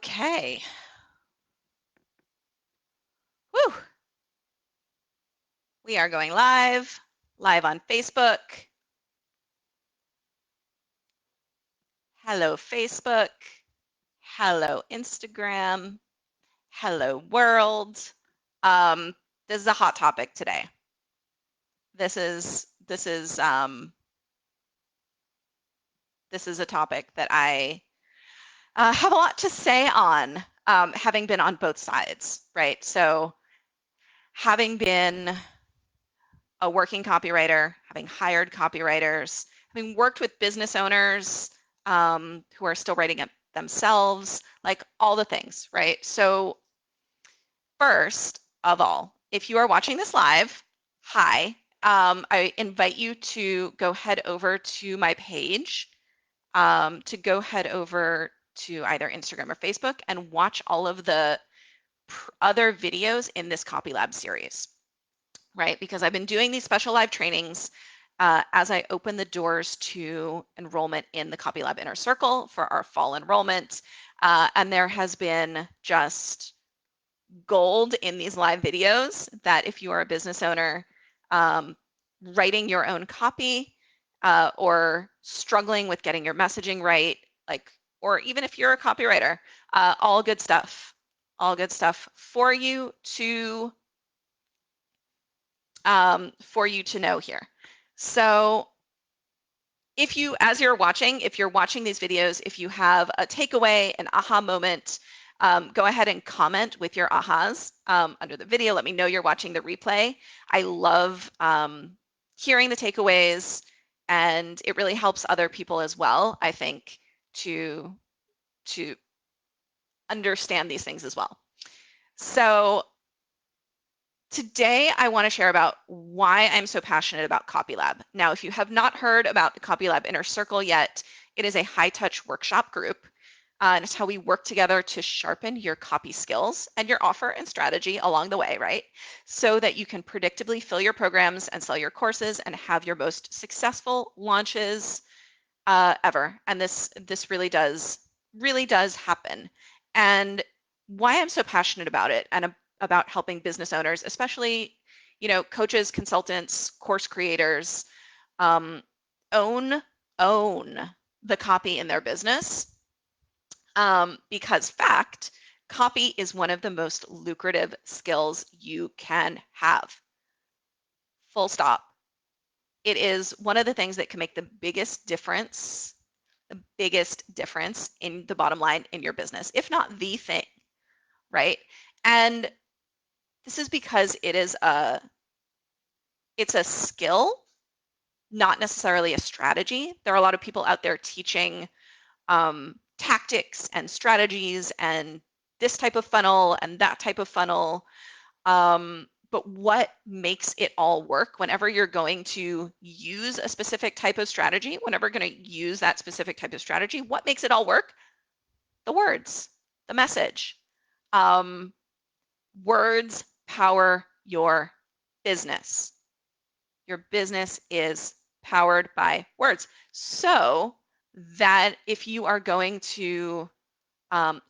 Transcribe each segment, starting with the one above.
Okay. Woo. We are going live on Facebook. Hello, Facebook. Hello, Instagram. Hello, world. Um, this is a hot topic today. This is a topic that I have a lot to say on, having been on both sides, right? So, having been a working copywriter, having hired copywriters, having worked with business owners who are still writing it themselves, like all the things, right? So, first of all, if you are watching this live, hi. I invite you to go head over to my page, to go head over to either Instagram or Facebook and watch all of the other videos in this Copy Lab series, right? Because I've been doing these special live trainings as I open the doors to enrollment in the Copy Lab Inner Circle for our fall enrollment. And there has been just gold in these live videos that if you are a business owner writing your own copy or struggling with getting your messaging right, like, or even if you're a copywriter, all good stuff for you to know here. So if you, as you're watching, if you're watching these videos, if you have a takeaway, an aha moment, go ahead and comment with your ahas under the video. Let me know you're watching the replay. I love hearing the takeaways, and it really helps other people as well, I think, to understand these things as well. So today, I want to share about why I'm so passionate about Copy Lab. Now, if you have not heard about the Copy Lab Inner Circle yet, it is a high-touch workshop group, and it's how we work together to sharpen your copy skills and your offer and strategy along the way, right? So that you can predictably fill your programs and sell your courses and have your most successful launches ever. And this really does happen. And why I'm so passionate about it and about helping business owners, especially, coaches, consultants, course creators, um, own the copy in their business, because fact, copy is one of the most lucrative skills you can have. Full stop. It is one of the things that can make the biggest difference in the bottom line in your business, if not the thing, right? And this is because it's a skill, not necessarily a strategy. There are a lot of people out there teaching tactics and strategies and this type of funnel and that type of funnel. But what makes it all work whenever you're going to use a specific type of strategy, whenever you're going to use that specific type of strategy, what makes it all work? The words, the message. Words power your business. Your business is powered by words. So that if you are going to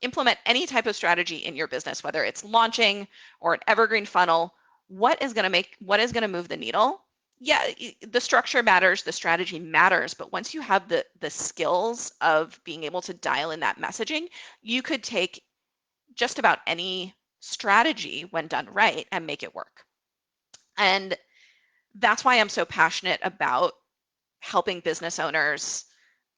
implement any type of strategy in your business, whether it's launching or an evergreen funnel, what is going to move the needle? Yeah, the structure matters, the strategy matters, but once you have the skills of being able to dial in that messaging, you could take just about any strategy when done right and make it work. And that's why I'm so passionate about helping business owners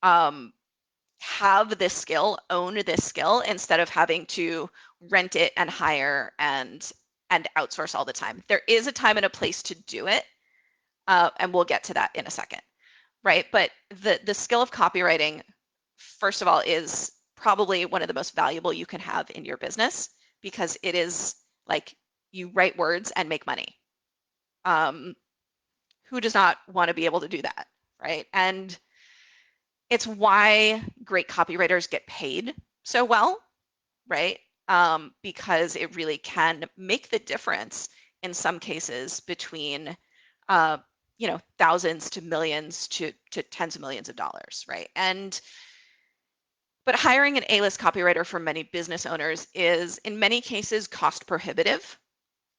have this skill, own this skill, instead of having to rent it and hire and outsource all the time. There is a time and a place to do it, and we'll get to that in a second, right? But the skill of copywriting, first of all, is probably one of the most valuable you can have in your business, because it is like you write words and make money. Who does not want to be able to do that, right? And it's why great copywriters get paid so well, right? Because it really can make the difference in some cases between, thousands to millions to tens of millions of dollars, right? And But hiring an A-list copywriter for many business owners is, in many cases, cost prohibitive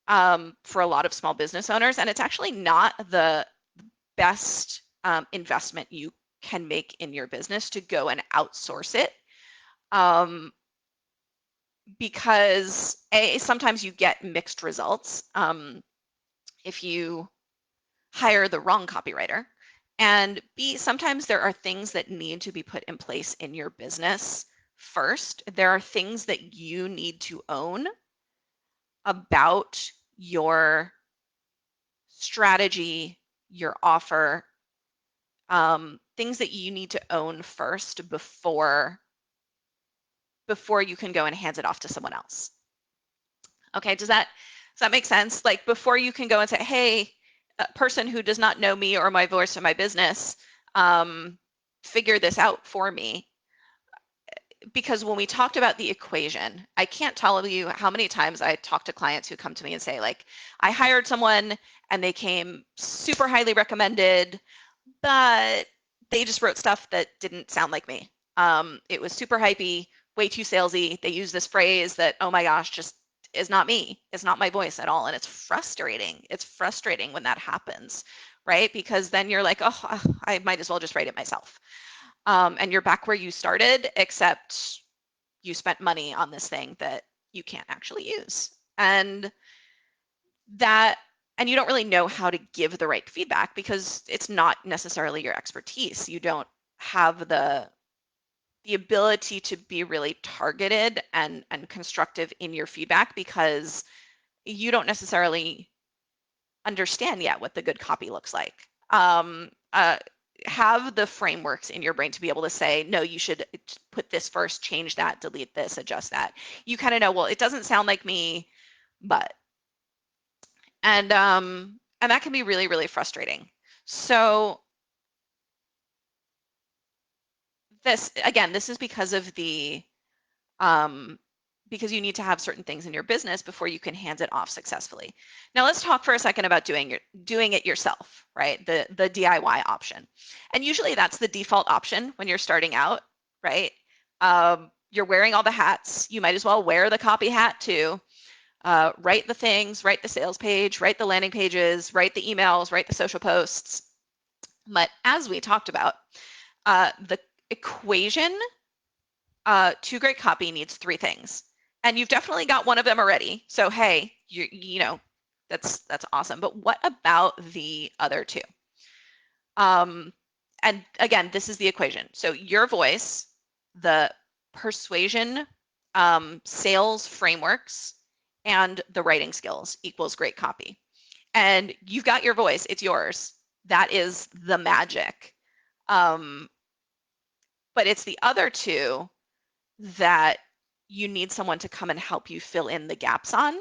for a lot of small business owners, and it's actually not the best investment you can make in your business to go and outsource it, because sometimes you get mixed results if you hire the wrong copywriter, and B, sometimes there are things that need to be put in place in your business first. There are things that you need to own about your strategy, your offer, things that you need to own first before you can go and hand it off to someone else. Okay, does that make sense? Like, before you can go and say, hey, a person who does not know me or my voice or my business, figure this out for me. Because when we talked about the equation, I can't tell you how many times I talk to clients who come to me and say, like, I hired someone and they came super highly recommended, but they just wrote stuff that didn't sound like me. It was super hypey, way too salesy. They use this phrase that, oh my gosh, just is not me. It's not my voice at all. And it's frustrating. It's frustrating when that happens, right? Because then you're like, oh, I might as well just write it myself. And you're back where you started, except you spent money on this thing that you can't actually use. And you don't really know how to give the right feedback because it's not necessarily your expertise. You don't have the ability to be really targeted and constructive in your feedback because you don't necessarily understand yet what the good copy looks like. Have the frameworks in your brain to be able to say, no, you should put this first, change that, delete this, adjust that. You kind of know, well, it doesn't sound like me, but. And that can be really, really frustrating. So this is because of because you need to have certain things in your business before you can hand it off successfully. Now let's talk for a second about doing it yourself, right? The DIY option. And usually that's the default option when you're starting out, right? You're wearing all the hats. You might as well wear the copy hat too. Write the things, write the sales page, write the landing pages, write the emails, write the social posts. But as we talked about, the equation to great copy needs three things. And you've definitely got one of them already. So, hey, you know, that's awesome. But what about the other two? And again, this is the equation. So your voice, the persuasion, sales frameworks, and the writing skills equals great copy. And you've got your voice, it's yours. That is the magic. But it's the other two that you need someone to come and help you fill in the gaps on.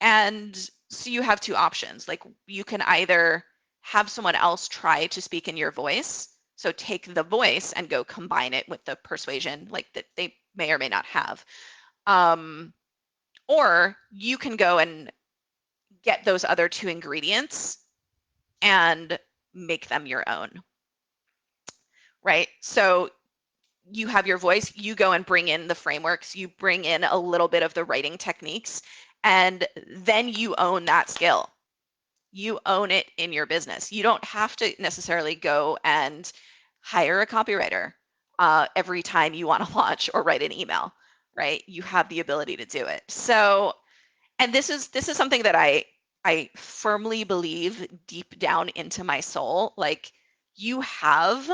And so you have two options. Like, you can either have someone else try to speak in your voice. So take the voice and go combine it with the persuasion, like that they may or may not have. Or you can go and get those other two ingredients and make them your own, right? So you have your voice, you go and bring in the frameworks, you bring in a little bit of the writing techniques, and then you own that skill. You own it in your business. You don't have to necessarily go and hire a copywriter every time you want to launch or write an email, right? You have the ability to do it. So, and this is something that I firmly believe deep down into my soul. Like, you have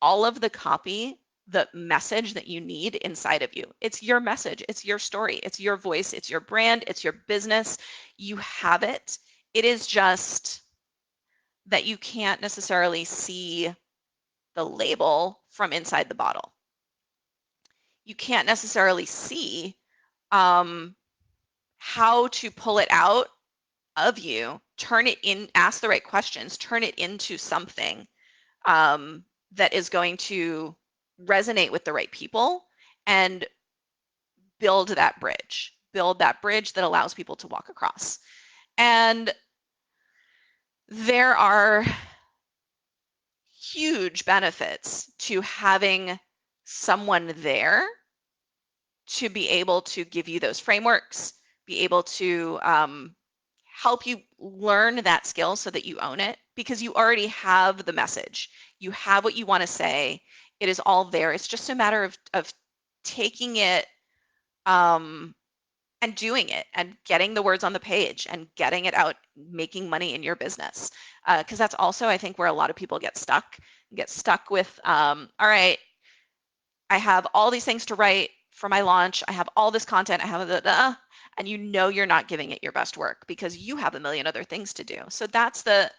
all of the copy, the message that you need inside of you. It's your message, it's your story, it's your voice, it's your brand, it's your business. You have it. It is just that you can't necessarily see the label from inside the bottle. You can't necessarily see how to pull it out of you, turn it in, ask the right questions, turn it into something that is going to resonate with the right people and build that bridge that allows people to walk across. And there are huge benefits to having someone there to be able to give you those frameworks, be able to help you learn that skill so that you own it, because you already have the message. You have what you want to say. It is all there. It's just a matter of taking it and doing it and getting the words on the page and getting it out, making money in your business. Because that's also, I think, where a lot of people get stuck with, all right, I have all these things to write for my launch. I have all this content. I have and you know you're not giving it your best work because you have a million other things to do. So that's the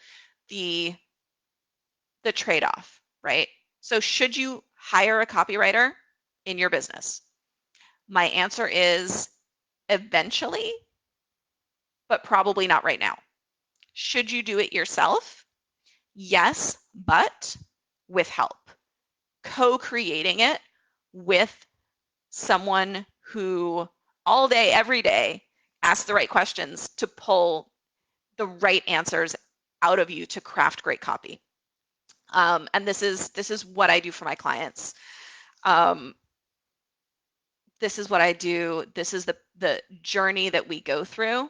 trade-off, right? So should you hire a copywriter in your business? My answer is eventually, but probably not right now. Should you do it yourself? Yes, but with help. Co-creating it with someone who all day, every day, asks the right questions to pull the right answers out of you to craft great copy. And this is what I do for my clients. This is what I do. This is the journey that we go through.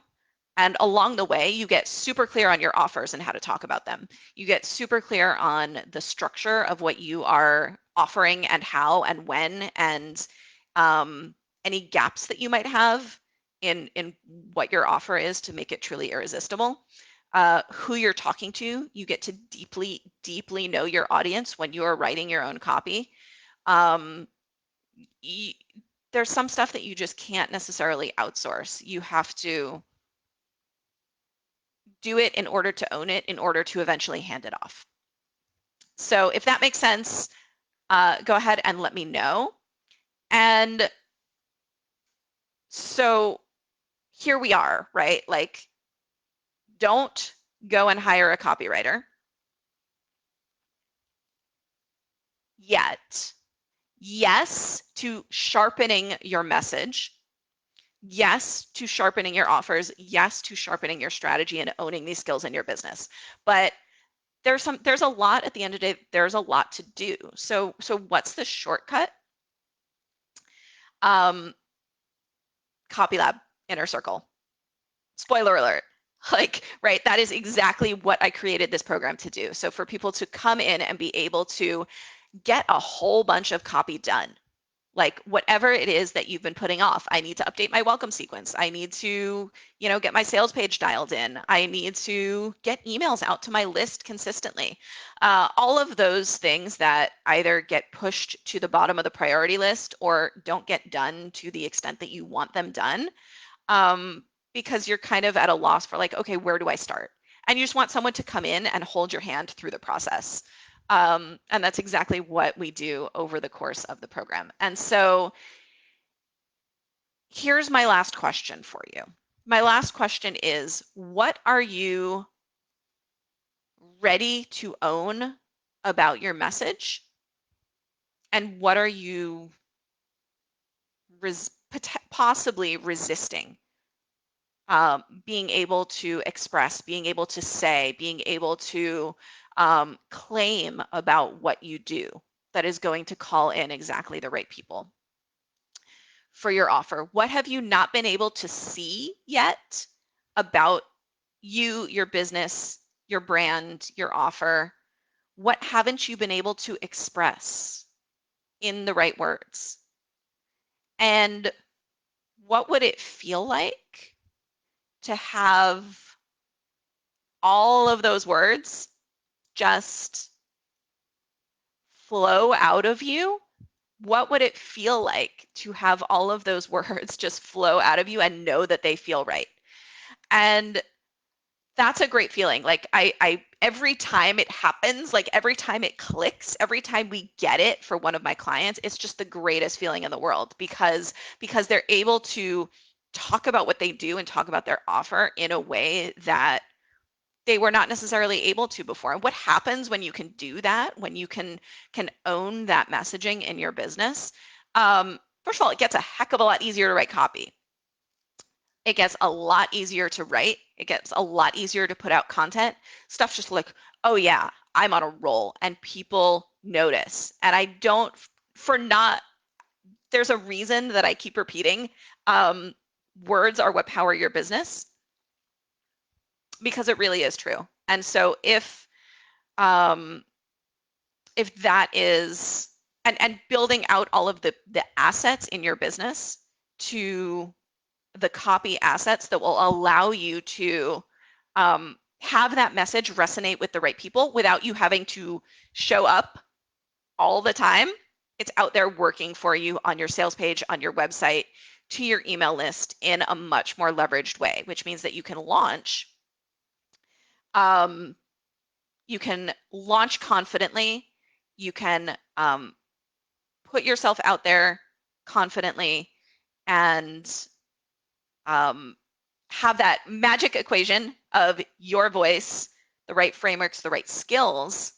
And along the way, you get super clear on your offers and how to talk about them. You get super clear on the structure of what you are offering and how and when, and any gaps that you might have in what your offer is to make it truly irresistible. Who you're talking to, you get to deeply know your audience when you are writing your own copy. There's some stuff that you just can't necessarily outsource. You have to do it in order to own it, in order to eventually hand it off. So if that makes sense, go ahead and let me know. And so here we are, right? Like, don't go and hire a copywriter yet. Yes to sharpening your message. Yes to sharpening your offers. Yes to sharpening your strategy and owning these skills in your business. But there's a lot at the end of the day, there's a lot to do. So what's the shortcut? Copy Lab, Inner Circle. Spoiler alert. Like, right, that is exactly what I created this program to do. So for people to come in and be able to get a whole bunch of copy done, like whatever it is that you've been putting off. I need to update my welcome sequence. I need to, get my sales page dialed in. I need to get emails out to my list consistently. All of those things that either get pushed to the bottom of the priority list or don't get done to the extent that you want them done, because you're kind of at a loss for like, okay, where do I start? And you just want someone to come in and hold your hand through the process. And that's exactly what we do over the course of the program. And so here's my last question for you. My last question is, what are you ready to own about your message? And what are you possibly resisting being able to express, being able to say, being able to claim about what you do that is going to call in exactly the right people for your offer? What have you not been able to see yet about you, your business, your brand, your offer? What haven't you been able to express in the right words? And what would it feel like to have all of those words just flow out of you? What would it feel like to have all of those words just flow out of you and know that they feel right? And that's a great feeling. Like I every time it happens, like every time it clicks, every time we get it for one of my clients, it's just the greatest feeling in the world because they're able to talk about what they do and talk about their offer in a way that they were not necessarily able to before. And what happens when you can do that, when you can own that messaging in your business? First of all, it gets a heck of a lot easier to write copy. It gets a lot easier to write. It gets a lot easier to put out content. Stuff just like, oh yeah, I'm on a roll and people notice. And I don't there's a reason that I keep repeating, words are what power your business, because it really is true. And so um, if that is, and building out all of the assets in your business, to the copy assets that will allow you to have that message resonate with the right people without you having to show up all the time. It's out there working for you on your sales page, on your website, to your email list in a much more leveraged way, which means that you can launch. You can launch confidently. You can put yourself out there confidently, and have that magic equation of your voice, the right frameworks, the right skills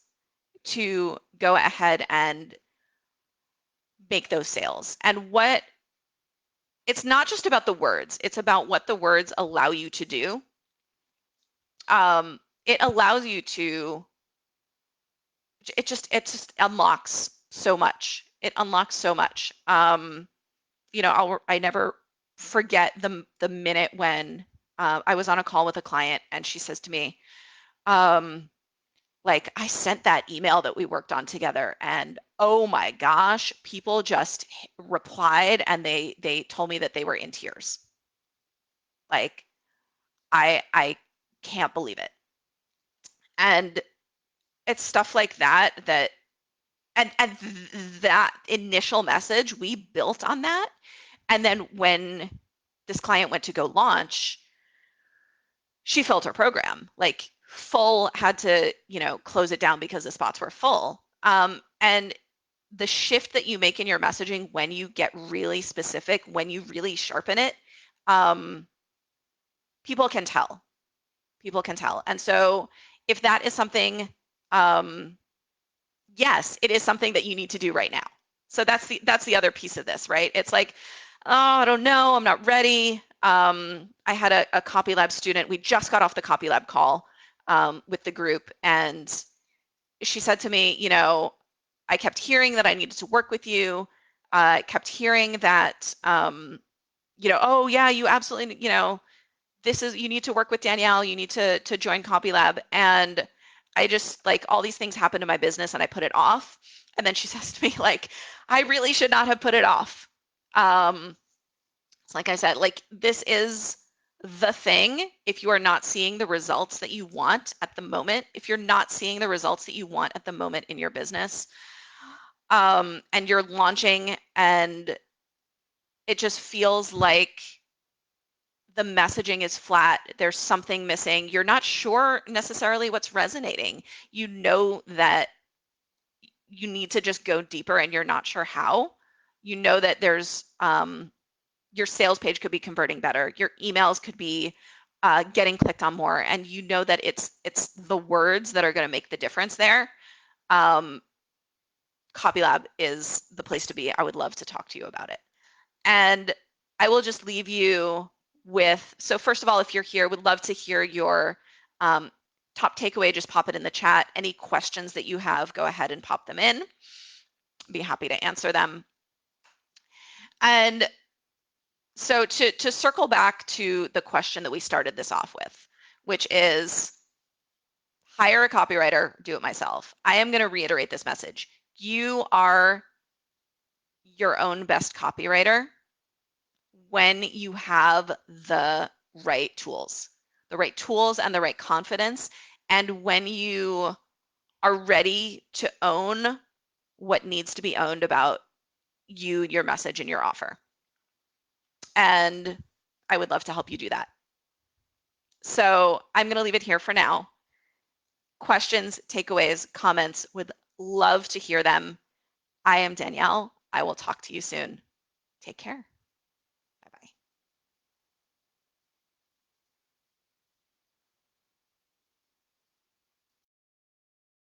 to go ahead and make those sales. And it's not just about the words, it's about what the words allow you to do. It allows you to, it just unlocks so much. It unlocks so much. I never forget the minute when I was on a call with a client and she says to me, like, I sent that email that we worked on together, and oh my gosh, people just replied and they told me that they were in tears. Like, I can't believe it. And it's stuff like that and that initial message, we built on that. And then when this client went to go launch, she filled her program, like full, had to, close it down because the spots were full. And the shift that you make in your messaging when you get really specific, when you really sharpen it, people can tell. People can tell. And so if that is something, yes, it is something that you need to do right now. So that's the other piece of this, right? It's like, oh, I don't know, I'm not ready. I had a Copylab student. We just got off the Copylab call with the group, and she said to me, I kept hearing that I needed to work with you. I kept hearing that, oh yeah, you absolutely, you need to work with Danielle. You need to join Copylab. And I just, like, all these things happened in my business and I put it off. And then she says to me, like, I really should not have put it off. Like I said, like, this is the thing. If you are not seeing the results that you want at the moment, if you're not seeing the results that you want at the moment in your business, and you're launching and it just feels like the messaging is flat, there's something missing, you're not sure necessarily what's resonating, you know that you need to just go deeper and you're not sure how, you know that there's your sales page could be converting better, your emails could be getting clicked on more, and you know that it's the words that are going to make the difference there. Copylab is the place to be. I would love to talk to you about it. And I will just leave you with, so first of all, if you're here, would love to hear your top takeaway. Just pop it in the chat. Any questions that you have, go ahead and pop them in. Be happy to answer them. And so to circle back to the question that we started this off with, which is hire a copywriter, do it myself. I am going to reiterate this message. You are your own best copywriter when you have the right tools and the right confidence, and when you are ready to own what needs to be owned about you, your message, and your offer. And I would love to help you do that. So I'm going to leave it here for now. Questions, takeaways, comments, would love to hear them. I am Danielle. I will talk to you soon. Take care.